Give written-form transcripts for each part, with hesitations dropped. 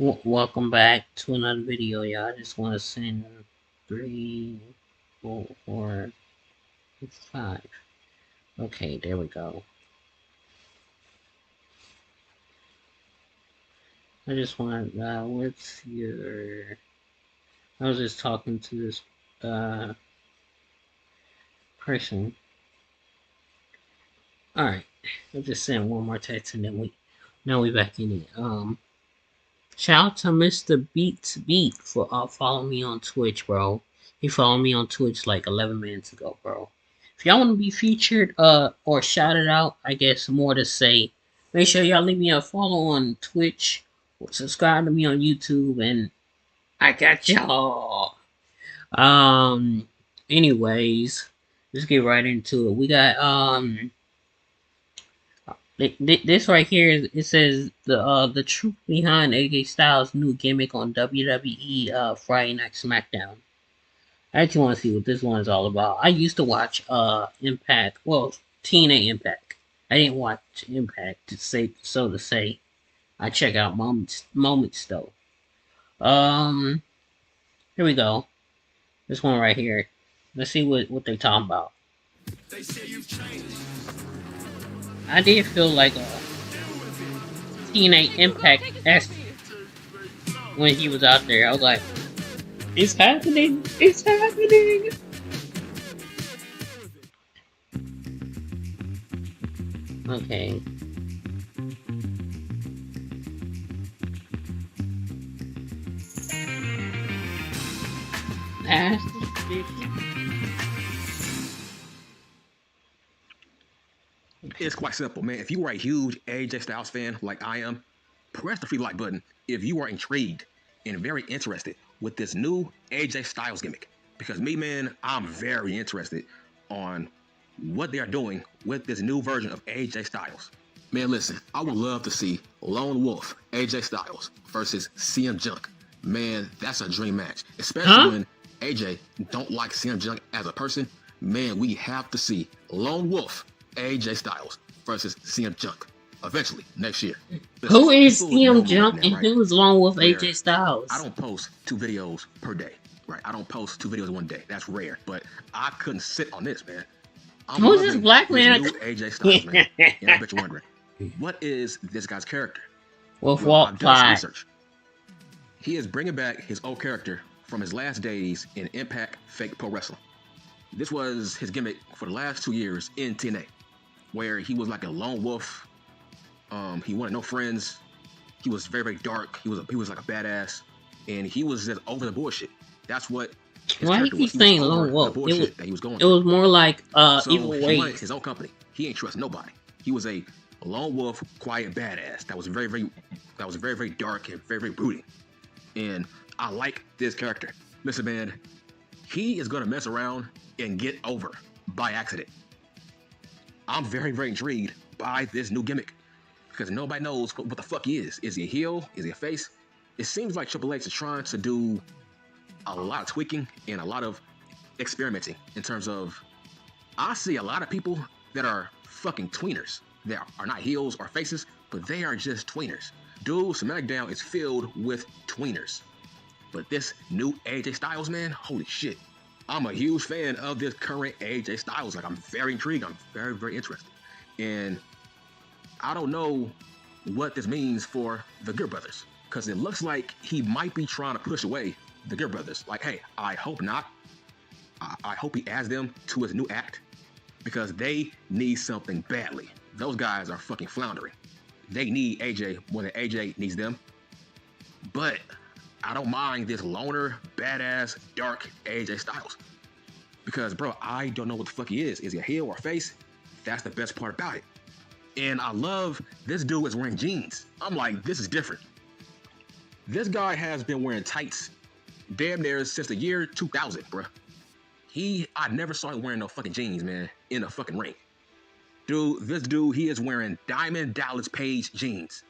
Welcome back to another video, y'all. I just want to send 3, 4, 4, 5. Okay, there we go. I just want, what's your... I was just talking to this, person. Alright, I'll just send one more text and then now we back in it. Shout out to Mr. Beats Beat for following me on Twitch, bro. He followed me on Twitch like 11 minutes ago, bro. If y'all want to be featured or shouted out, I guess more to say. Make sure y'all leave me a follow on Twitch or subscribe to me on YouTube, and I got y'all. Anyways, let's get right into it. We got this right here. It says the truth behind AJ Styles' new gimmick on WWE Friday Night SmackDown. I actually want to see what this one is all about. I used to watch Impact, well, TNA Impact. I didn't watch Impact to say so to say. I check out moments though. Here we go. This one right here. Let's see what they're talking about. They say you've changed. I did feel like a TNA Impact esque when he was out there. I was like, it's happening! It's happening! Okay. It's quite simple, man. If you are a huge AJ Styles fan like I am, press the free like button if you are intrigued and very interested with this new AJ Styles gimmick. Because me, man, I'm very interested on what they are doing with this new version of AJ Styles. Man, listen, I would love to see Lone Wolf AJ Styles versus CM Junk. Man, that's a dream match. Especially when AJ don't like CM Junk as a person. Man, we have to see Lone Wolf AJ Styles versus CM Junk eventually next year. Listen, who is CM Junk and who is Lone Wolf AJ Styles? I don't post 2 videos per day, right? I don't post 2 videos in one day. That's rare. But I couldn't sit on this, man. Who's this black man? New AJ Styles, man. And I bet you're wondering, what is this guy's character? Well, I've done some research. He is bringing back his old character from his last days in Impact Fake Pro Wrestling. This was his gimmick for the last 2 years in TNA, where he was like a lone wolf. He wanted no friends. He was very, very dark. He was like a badass, and he was just over the bullshit. That's what. Why he keep saying lone wolf? It was more like evil ways. He wanted his own company. He ain't trust nobody. He was a lone wolf, quiet badass. That was very, very dark and very, very brooding. And I like this character. Listen, man, he is gonna mess around and get over by accident. I'm very, very intrigued by this new gimmick because nobody knows what the fuck he is. Is he a heel? Is he a face? It seems like Triple H is trying to do a lot of tweaking and a lot of experimenting in terms of, I see a lot of people that are fucking tweeners. They are not heels or faces, but they are just tweeners. Dude, SmackDown is filled with tweeners. But this new AJ Styles, man, holy shit. I'm a huge fan of this current AJ Styles. Like, I'm very intrigued. I'm very, very interested. And I don't know what this means for the Good Brothers, because it looks like he might be trying to push away the Good Brothers. Like, hey, I hope not. I hope he adds them to his new act, because they need something badly. Those guys are fucking floundering. They need AJ more than AJ needs them. But I don't mind this loner, badass, dark AJ Styles. Because, bro, I don't know what the fuck he is. Is he a heel or a face? That's the best part about it. And I love this dude is wearing jeans. I'm like, this is different. This guy has been wearing tights damn near since the year 2000, bro. I never saw him wearing no fucking jeans, man, in a fucking ring. Dude, this dude, he is wearing Diamond Dallas Page jeans.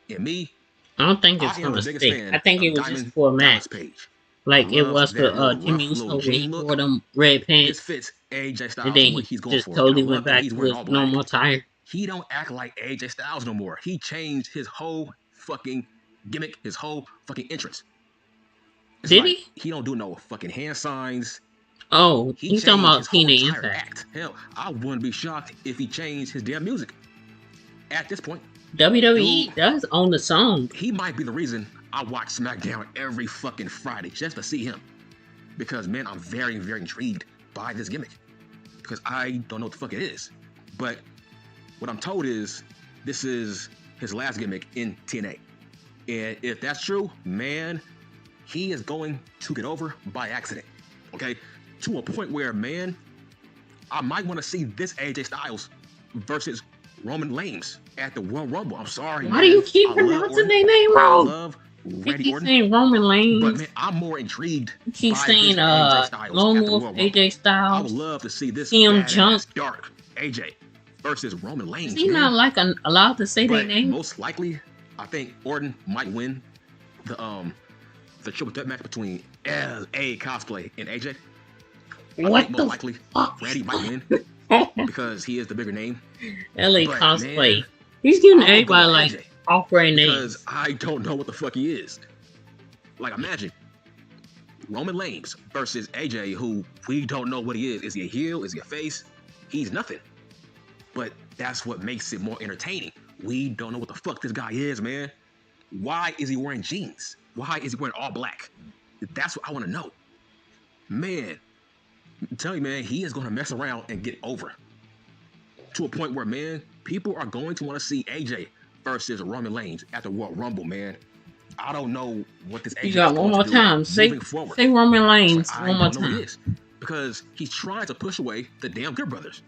And me, I don't think it's for a stick. I think it was just for a match. Like it was for Jimmy Uso when he wore them red pants. This fits AJ Styles. And then he just totally went back to his normal attire. He don't act like AJ Styles no more. He changed his whole fucking gimmick, his whole fucking entrance. It's Did like he? he don't do no fucking hand signs. Oh, He you talking changed his about whole Tina entire Impact? act. Hell, I wouldn't be shocked if he changed his damn music. At this point, dude, WWE does own the song. he might be the reason I watch SmackDown every fucking Friday just to see him. Because man, I'm very, very intrigued by this gimmick. Because I don't know what the fuck it is. But what I'm told is this is his last gimmick in TNA. And if that's true, man, he is going to get over by accident. Okay? To a point where, man, I might want to see this AJ Styles versus Roman Reigns at the Royal Rumble. I'm sorry, Why man. do you keep I love pronouncing Orton. their name I wrong? love You Randy keep Orton. saying Roman But Reigns. man, I'm more intrigued You keep by saying this AJ Styles Lone at the Wolf, Royal Rumble. AJ I would Styles, love to see this CM Junk. badass dark AJ versus Roman Is Reigns, he man. not like allowed to say their But name? most likely, I think Orton might win the triple threat match between LA Cosplay and AJ. I What think the most likely fuck? Randy might win because he is the bigger name. LA But, Cosplay. man, He's giving I'll go everybody with like AJ off-brand because names. I don't know what the fuck he is. Like, imagine Roman Reigns versus AJ, who we don't know what he is. Is he a heel? Is he a face? He's nothing. But that's what makes it more entertaining. We don't know what the fuck this guy is, man. Why is he wearing jeans? Why is he wearing all black? That's what I want to know. Man, I'm telling you, man, he is going to mess around and get over. To a point where, man, people are going to want to see AJ versus Roman Reigns at the Royal Rumble, man. I don't know what this AJ You is got going one more to do time. moving forward. Say Roman So Reigns I one more don't know what time. it is because he's trying to push away the damn Good Brothers.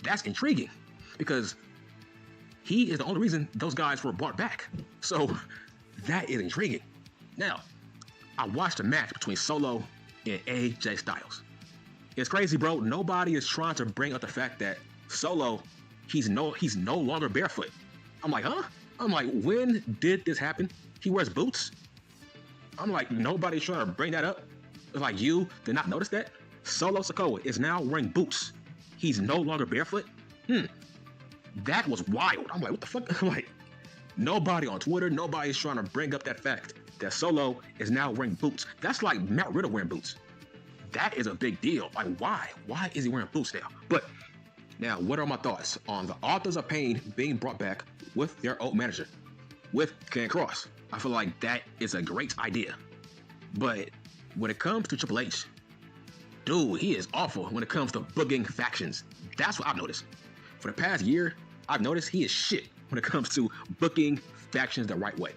That's intriguing because he is the only reason those guys were brought back. So that is intriguing. Now, I watched a match between Solo and AJ Styles. It's crazy, bro. Nobody is trying to bring up the fact that Solo, he's no longer barefoot. I'm like, huh? I'm like, when did this happen? He wears boots. I'm like, nobody's trying to bring that up. It's like, you did not notice that? Solo Sikoa is now wearing boots. He's no longer barefoot. That was wild. I'm like, what the fuck? I'm like, nobody on Twitter, nobody's trying to bring up that fact that Solo is now wearing boots. That's like Matt Riddle wearing boots. That is a big deal. Like, why? Why is he wearing boots now? But now, what are my thoughts on the Authors of Pain being brought back with their old manager, with Ken Cross? I feel like that is a great idea. But when it comes to Triple H, dude, he is awful when it comes to booking factions. That's what I've noticed. For the past year, I've noticed he is shit when it comes to booking factions the right way.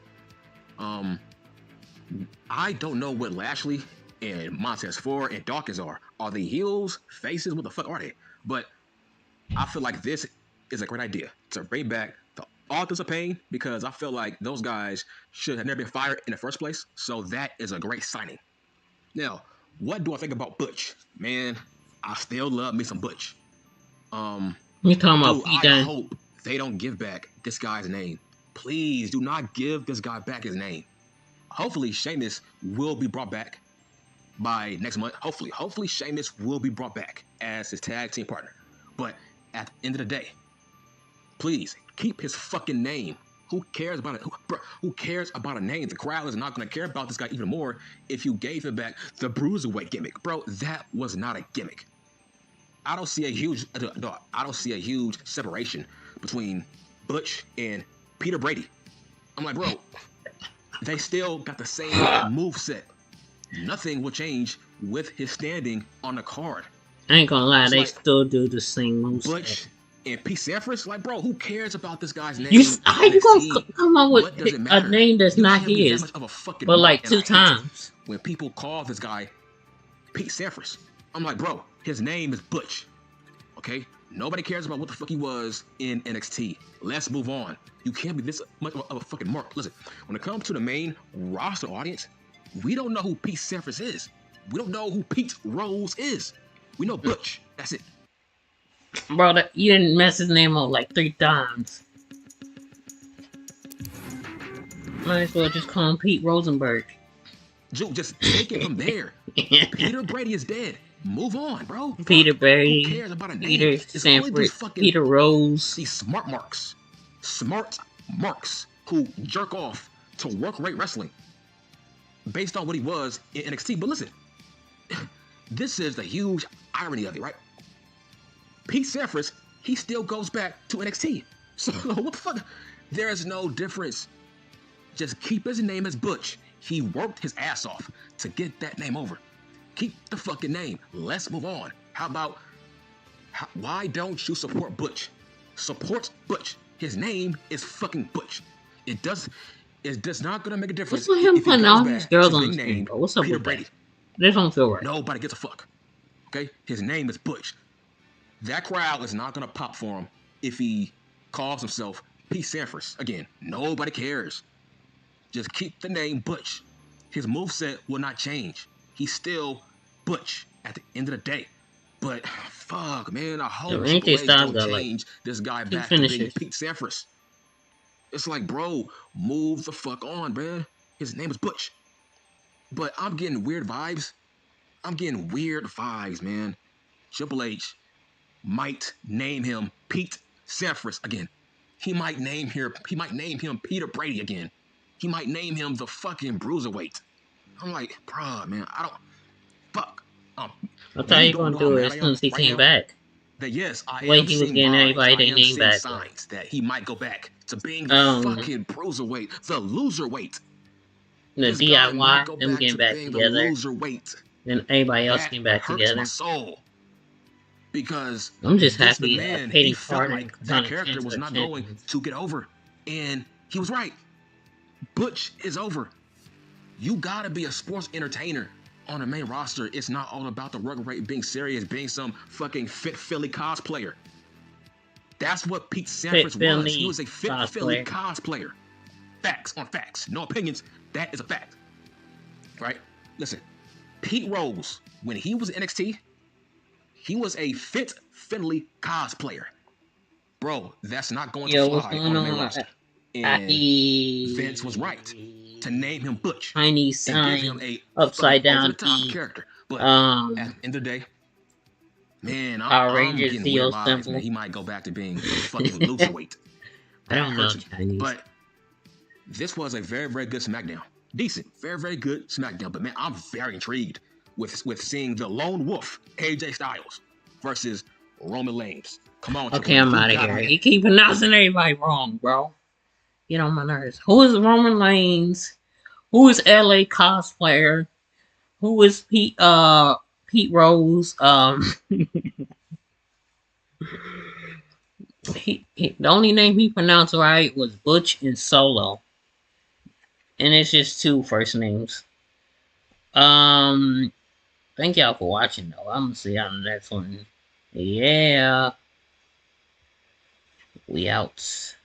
I don't know what Lashley and Montez Ford and Dawkins are. Are they heels, faces? What the fuck are they? But I feel like this is a great idea to bring back the Authors of Pain because I feel like those guys should have never been fired in the first place. So that is a great signing. Now, what do I think about Butch? Man, I still love me some Butch. You talking about Dude, Pete I Dunne? hope they don't give back this guy's name. Please do not give this guy back his name. Hopefully, Sheamus will be brought back by next month. Hopefully, Sheamus will be brought back as his tag team partner. But at the end of the day, please keep his fucking name. Who cares about it? Who cares about a name? The crowd is not going to care about this guy even more if you gave him back the Bruiserweight gimmick. Bro, that was not a gimmick. I don't see a huge separation between Butch and Peter Brady. I'm like, bro, they still got the same moveset. Nothing will change with his standing on the card. I ain't gonna lie, It's they like still do the same moves. Butch and Pete Sampras, like, bro, who cares about this guy's name? How you gonna come up with a name that's not his, but like 2 times? When people call this guy Pete Sampras, I'm like, bro, his name is Butch. Okay? Nobody cares about what the fuck he was in NXT. Let's move on. You can't be this much of a fucking mark. Listen, when it comes to the main roster audience, we don't know who Pete Sampras is. We don't know who Pete Rose is. We know Butch. That's it. Bro, you didn't mess his name up like 3 times. Might as well just call him Pete Rosenberg. Dude, just take it from there. Peter Brady is dead. Move on, bro. Peter Brady, Who cares about a name? Peter It's only these Sampras, fucking Peter Rose. these smart marks who jerk off to work rate wrestling based on what he was in NXT. But listen, this is the huge irony of it, right? Pete Sampras, he still goes back to NXT. So what the fuck? There is no difference. Just keep his name as Butch. He worked his ass off to get that name over. Keep the fucking name. Let's move on. How about, why don't you support Butch? Support Butch. His name is fucking Butch. It's not gonna make a difference What's with him if he putting goes all these back girls to on the being screen, named bro? What's up Peter with Brady. that? This don't feel right. Nobody gives a fuck. Okay? His name is Butch. That crowd is not gonna pop for him if he calls himself Pete Sampras. Again, nobody cares. Just keep the name Butch. His moveset will not change. He's still Butch at the end of the day. But fuck, man, I hope Yo, Triple AJ H Styles don't got like change this guy 2 back to being finishers. Pete Sampras. It's like, bro, move the fuck on, man. His name is Butch. But I'm getting weird vibes. Man. Triple H might name him Pete Sampras again. He might name him Peter Brady again. He might name him the fucking bruiserweight. I'm like, bruh, man, I don't fuck. That's how You you don't gonna know how do it mad as I soon am as he right came now. back. That yes, I The way am he was seeing getting vibes. everybody I their am name seeing back, bro. signs that he might go back to being the Um, fucking bruiserweight, the loser weight. the This guy might DIY, go them back getting to back being the together, loser weight. then everybody else That getting back hurts my together. soul because I'm just Vince happy McMahon, he Katie felt Carter like and that Katana character Chance was are not going champions. to get over. And he was right. Butch is over. You gotta be a sports entertainer on the main roster. It's not all about the rug rate being serious, being some fucking fit Philly cosplayer. That's what Pete Fit Sampras was. He Philly was a fit Philly cosplayer. cosplayer. Facts on facts. No opinions. That is a fact. Right? Listen, Pete Rose, when he was in NXT, he was a fit Finley cosplayer. Bro, that's not going to Yo, what's fly on going the main on? roster. And Vince was right to name him Butch Chinese and give him sign, a fucking upside down over-the-top E, character. But at the um, end of the day, man, Power I'm Rangers getting weird Zeo vibes, man. symbol. He might go back to being the fucking loser weight. I That don't know hurts me. Chinese. But this was a very, very good SmackDown. Decent, very, very good SmackDown. But man, I'm very intrigued with seeing the Lone Wolf, AJ Styles, versus Roman Reigns. Come on, Triple Okay, H, I'm you out of gotta here. win. He keep pronouncing everybody wrong, bro. Get on my nerves. Who is Roman Reigns? Who is LA cosplayer? Who is Pete Rose? The only name he pronounced right was Butch and Solo, and it's just 2 first names. Um, thank y'all for watching though. I'm gonna see y'all in the next one. Yeah, we out.